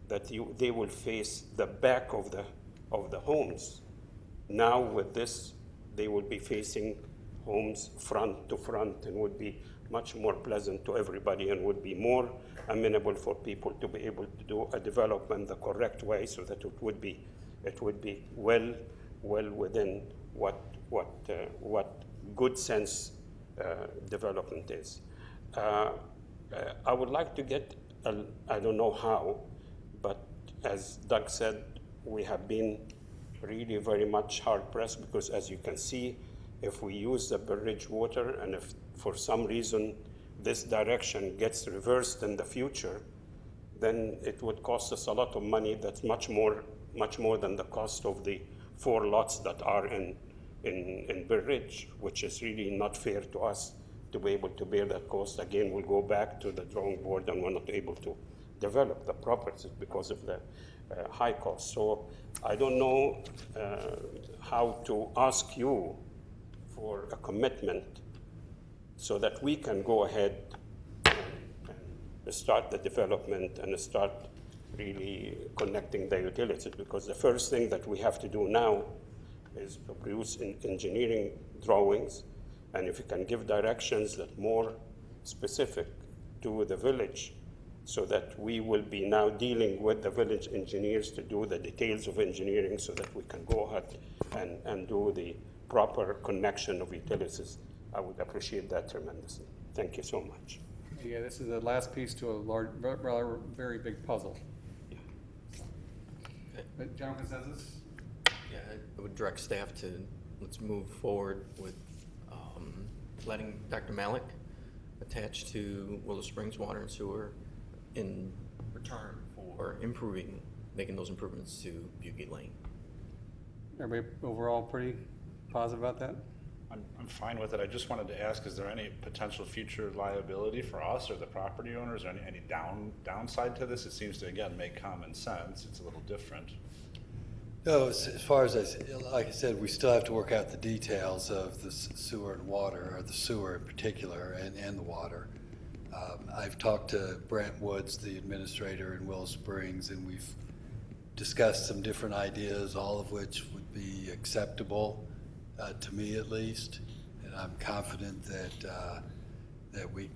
that they will face the back of the homes. Now with this, they will be facing homes front to front and would be much more pleasant to everybody and would be more amenable for people to be able to do a development the correct way, so that it would be well within what good sense development is. I would like to get, I don't know how, but as Doug said, we have been really very much hard pressed, because as you can see, if we use the Burr Ridge water, and if for some reason this direction gets reversed in the future, then it would cost us a lot of money. That's much more than the cost of the 4 lots that are in Burr Ridge, which is really not fair to us to be able to bear that cost. Again, we'll go back to the drawing board, and we're not able to develop the properties because of the high cost. So I don't know how to ask you for a commitment so that we can go ahead and start the development and start really connecting the utilities, because the first thing that we have to do now is to produce engineering drawings, and if you can give directions that more specific to the village, so that we will be now dealing with the village engineers to do the details of engineering, so that we can go ahead and do the proper connection of utilities. I would appreciate that tremendously. Thank you so much. Yeah, this is the last piece to a large, rather, very big puzzle. But general consensus? Yeah, I would direct staff to, let's move forward with letting Dr. Malik attach to Willow Springs Water and Sewer in return for making those improvements to Butte Lane. Everybody overall pretty positive about that? I'm fine with it. I just wanted to ask, is there any potential future liability for us or the property owners, or any downside to this? It seems to, again, make common sense. It's a little different. No, as far as, like I said, we still have to work out the details of the sewer and water, or the sewer in particular, and the water. I've talked to Brant Woods, the administrator in Willow Springs, and we've discussed some different ideas, all of which would be acceptable to me at least. And I'm confident that we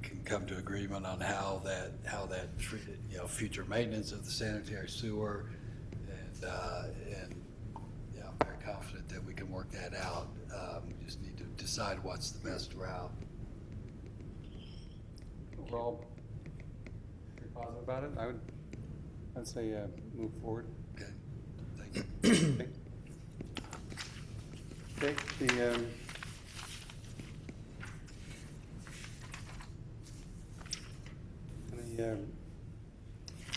can come to agreement on how that future maintenance of the sanitary sewer, and I'm very confident that we can work that out. We just need to decide what's the best route. Overall, pretty positive about it? I'd say move forward. Okay, thank you. Okay, the any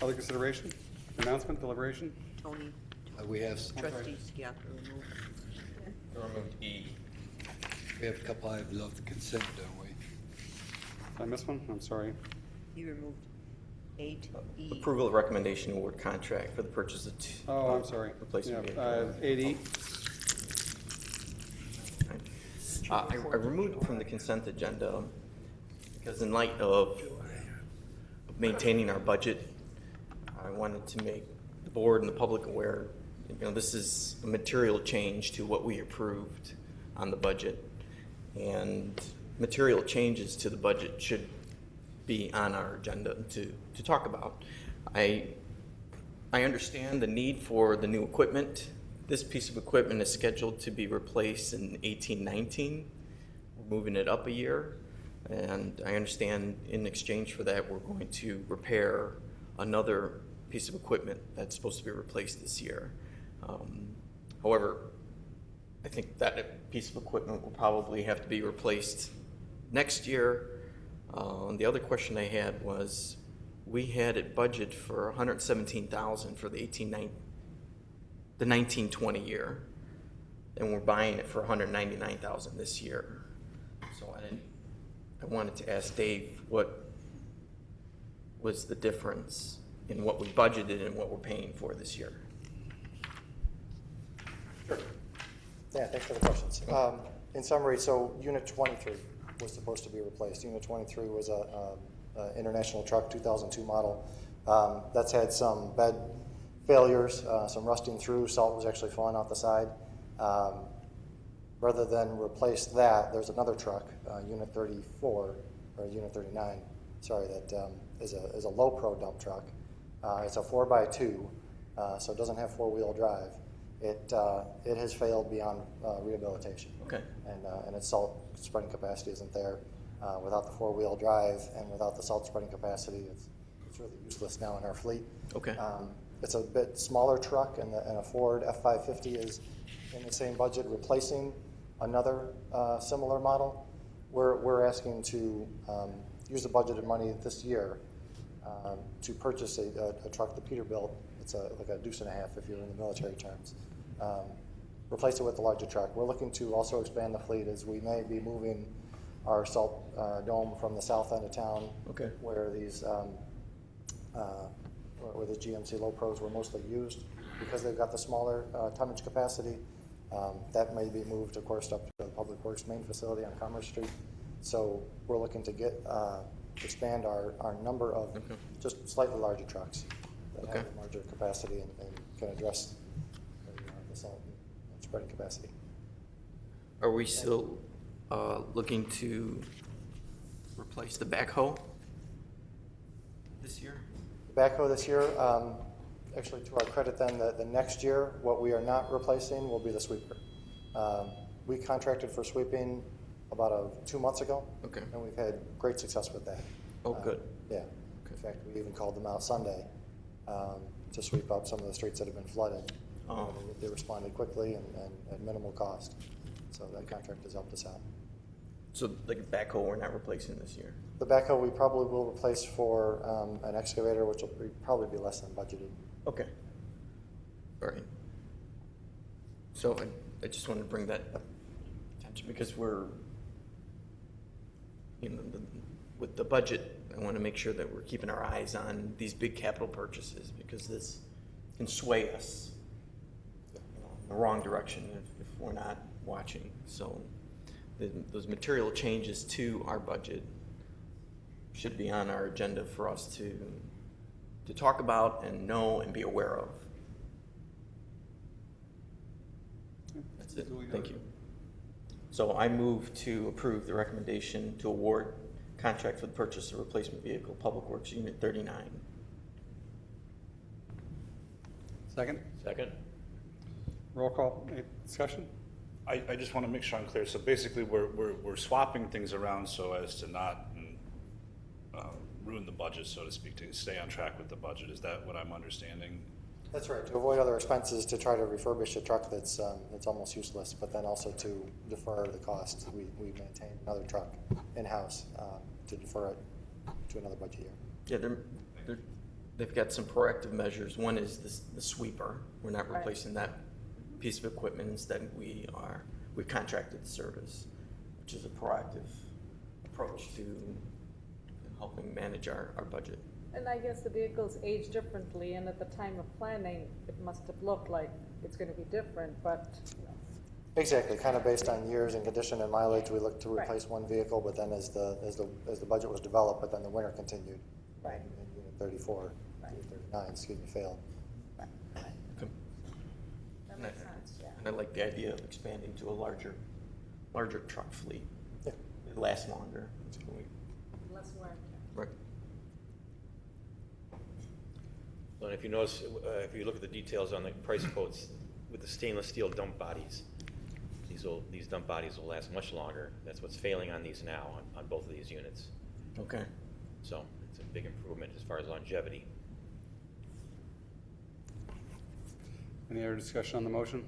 other consideration, announcement, deliberation? Tony, We have trustee Skiappa removed. Removed E. we have a couple items off the consent, don't we? Did I miss one? I'm sorry. You removed 8E. Approval of recommendation award contract for the purchase of Oh, I'm sorry. replacement Yeah, vehicle. 8E. I removed it from the consent agenda because in light of maintaining our budget, I wanted to make the board and the public aware, this is a material change to what we approved on the budget. And material changes to the budget should be on our agenda to talk about. I understand the need for the new equipment. This piece of equipment is scheduled to be replaced in 18-19. We're moving it up a year, and I understand in exchange for that, we're going to repair another piece of equipment that's supposed to be replaced this year. However, I think that piece of equipment will probably have to be replaced next year. The other question I had was, we had it budgeted for $117,000 for the 19-20 year, and we're buying it for $199,000 this year. So I wanted to ask Dave, what was the difference in what we budgeted and what we're paying for this year? Sure. Yeah, thanks for the questions. In summary, so Unit 23 was supposed to be replaced. Unit 23 was a international truck, 2002 model. That's had some bed failures, some rusting through. Salt was actually falling off the side. Rather than replace that, there's another truck, Unit 34, or Unit 39, sorry, that is a low pro dump truck. It's a 4x2, so it doesn't have four-wheel drive. It has failed beyond rehabilitation. Okay. And its salt spreading capacity isn't there. Without the four-wheel drive and without the salt spreading capacity, it's really useless now in our fleet. Okay. It's a bit smaller truck, and a Ford F-550 is in the same budget, replacing another similar model. We're asking to use the budgeted money this year to purchase a truck that Peter built. It's like a deuce and a half if you're in the military terms. Replace it with a larger truck. We're looking to also expand the fleet as we may be moving our salt dome from the south end of town, Okay. where these where the GMC low pros were mostly used, because they've got the smaller tonnage capacity. That may be moved, of course, up to the Public Works main facility on Commerce Street. So we're looking to expand our number of just slightly larger trucks that have a larger capacity and can address the salt and spreading capacity. Are we still looking to replace the backhoe this year? The backhoe this year, actually to our credit then, the next year, what we are not replacing will be the sweeper. We contracted for sweeping about 2 months ago. Okay. And we've had great success with that. Oh, good. Yeah. In fact, we even called them out Sunday to sweep up some of the streets that have been flooded. Oh. They responded quickly and at minimal cost. So that contract has helped us out. So like a backhoe we're not replacing this year? The backhoe we probably will replace for an excavator, which will probably be less than budgeted. Okay. All right. So I just wanted to bring that attention because we're, with the budget, I want to make sure that we're keeping our eyes on these big capital purchases because this can sway us in the wrong direction if we're not watching. So those material changes to our budget should be on our agenda for us to talk about and know and be aware of. That's it. Thank you. So I move to approve the recommendation to award contract for the purchase of replacement vehicle, Public Works Unit 39. Second? Second? Roll call, any discussion? I just want to make sure I'm clear. So basically, we're swapping things around so as to not ruin the budget, so to speak, to stay on track with the budget. Is that what I'm understanding? That's right, to avoid other expenses, to try to refurbish a truck that's almost useless, but then also to defer the cost. We maintain another truck in-house to defer it to another budget year. Yeah, they've got some proactive measures. One is the sweeper. We're not replacing that piece of equipment. Instead, we've contracted the service, which is a proactive approach to helping manage our budget. And I guess the vehicles age differently, and at the time of planning, it must have looked like it's going to be different, but, Exactly, kind of based on years and condition and mileage, we looked to replace one vehicle, but then as the budget was developed, but then the winter continued. Right. And Unit 34, Unit 39, failed. that makes sense, yeah. And I like the idea of expanding to a larger truck fleet. Yeah. It lasts longer. It's going, Less wear and tear. right. Well, and if you notice, if you look at the details on the price quotes with the stainless steel dump bodies, these dump bodies will last much longer. That's what's failing on these now, on both of these units. Okay. So it's a big improvement as far as longevity. Any other discussion on the motion?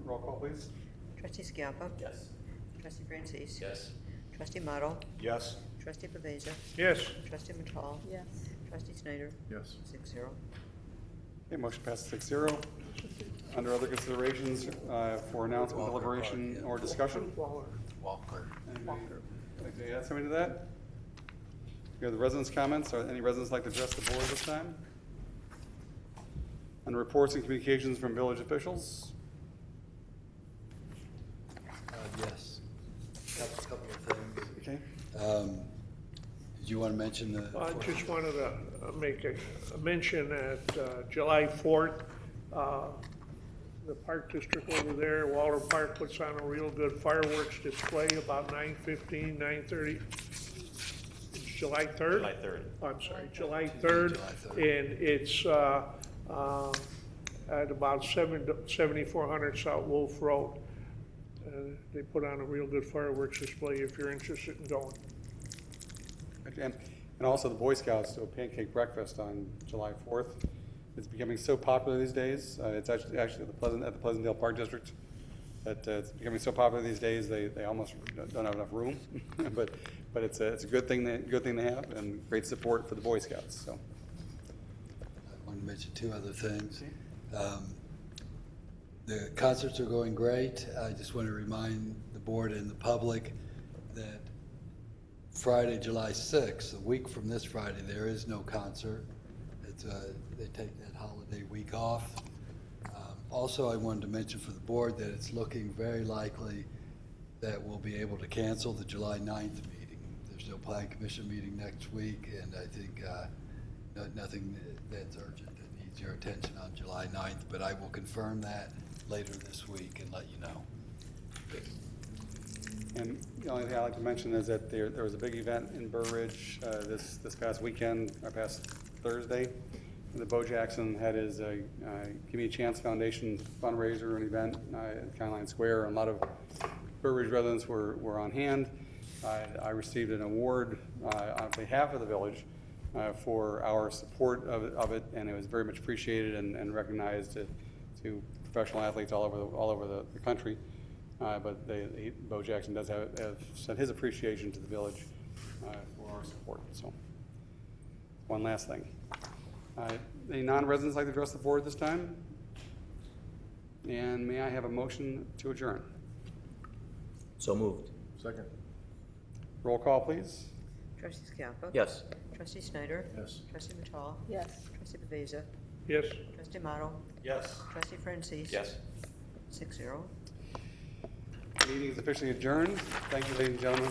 Roll call, please. Trustee Skiappa. Yes. Trustee Francis. Yes. Trustee Model. Yes? Trustee Pavesa. Yes. Trustee Matal. Yes. Trustee Snyder. Yes. 6-0. Okay, motion passes 6-0. Under other considerations for announcement, deliberation, or discussion? Walker. Anybody like to add something to that? We have the residents' comments. Are any residents like to address the board this time? Under reports and communications from village officials? Yes. Couple of things. Okay. Did you want to mention the? I just wanted to make a mention that July 4th, the Park District over there, Walter Park, puts on a real good fireworks display about 9:15, 9:30. It's July 3rd? July 3rd. I'm sorry, July 3rd. And it's at about 7400 South Wolf Road. They put on a real good fireworks display if you're interested in going. And also the Boy Scouts do a pancake breakfast on July 4th. It's becoming so popular these days. It's actually at the Pleasantdale Park District that it's becoming so popular these days, they almost don't have enough room. but it's a good thing to have, and great support for the Boy Scouts. So I want to mention two other things. The concerts are going great. I just want to remind the board and the public that Friday, July 6th, a week from this Friday, there is no concert. They take that holiday week off. Also, I wanted to mention for the board that it's looking very likely that we'll be able to cancel the July 9th meeting. There's no plan commission meeting next week, and I think nothing that's urgent that needs your attention on July 9th, but I will confirm that later this week and let you know. And the only thing I'd like to mention is that there was a big event in Burr Ridge this past weekend, past Thursday. The Bo Jackson had his Give Me a Chance Foundation fundraiser and event at County Line Square. And a lot of Burr Ridge residents were on hand. I received an award on behalf of the village for our support of it, and it was very much appreciated and recognized to professional athletes all over the country. But Bo Jackson does have sent his appreciation to the village for our support. So, one last thing. Any non-residents like to address the board this time? And may I have a motion to adjourn? So moved. Second. Roll call, please. Trustee Scalpa? Yes. Trustee Snyder? Yes. Trustee Matal? Yes. Trustee Baveza? Yes? Trustee Mato? Yes. Trustee Francis? Yes. 6-0. Meeting is officially adjourned. Thank you, ladies and gentlemen.